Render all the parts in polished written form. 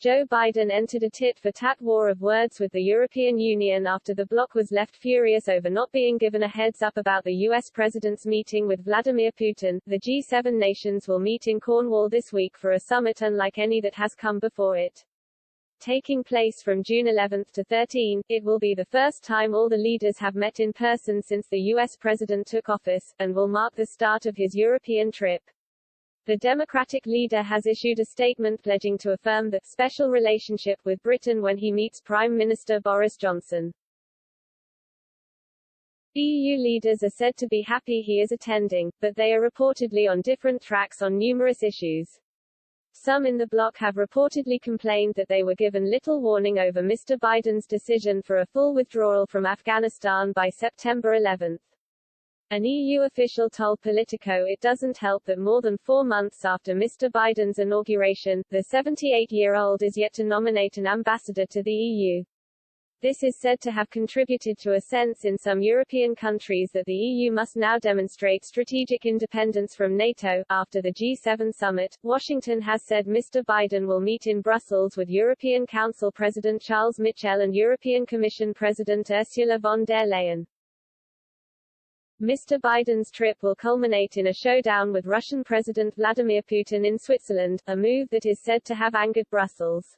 Joe Biden entered a tit-for-tat war of words with the European Union after the bloc was left furious over not being given a heads-up about the U.S. president's meeting with Vladimir Putin. The G7 nations will meet in Cornwall this week for a summit unlike any that has come before it. Taking place from June 11 to 13, it will be the first time all the leaders have met in person since the U.S. president took office, and will mark the start of his European trip. The Democratic leader has issued a statement pledging to affirm the special relationship with Britain when he meets Prime Minister Boris Johnson. EU leaders are said to be happy he is attending, but they are reportedly on different tracks on numerous issues. Some in the bloc have reportedly complained that they were given little warning over Mr. Biden's decision for a full withdrawal from Afghanistan by September 11. An EU official told Politico it doesn't help that more than 4 months after Mr. Biden's inauguration, the 78-year-old is yet to nominate an ambassador to the EU. This is said to have contributed to a sense in some European countries that the EU must now demonstrate strategic independence from NATO. After the G7 summit, Washington has said Mr. Biden will meet in Brussels with European Council President Charles Michel and European Commission President Ursula von der Leyen. Mr. Biden's trip will culminate in a showdown with Russian President Vladimir Putin in Switzerland, a move that is said to have angered Brussels.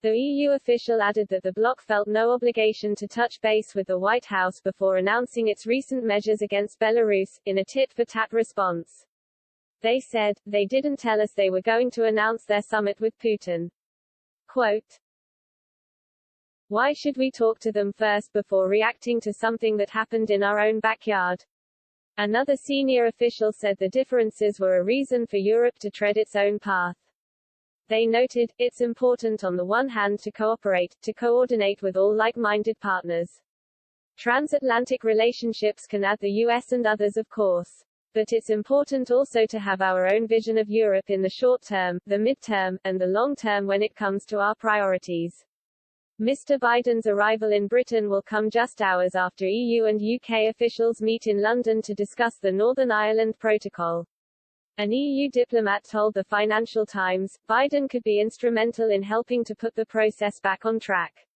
The EU official added that the bloc felt no obligation to touch base with the White House before announcing its recent measures against Belarus, in a tit-for-tat response. They said, "They didn't tell us they were going to announce their summit with Putin." Quote, "Why should we talk to them first before reacting to something that happened in our own backyard?" Another senior official said the differences were a reason for Europe to tread its own path. They noted, "It's important on the one hand to cooperate, to coordinate with all like-minded partners. Transatlantic relationships can add the US and others of course. But it's important also to have our own vision of Europe in the short term, the mid-term, and the long term when it comes to our priorities." Mr. Biden's arrival in Britain will come just hours after EU and UK officials meet in London to discuss the Northern Ireland Protocol. An EU diplomat told the Financial Times, Biden could be instrumental in helping to put the process back on track.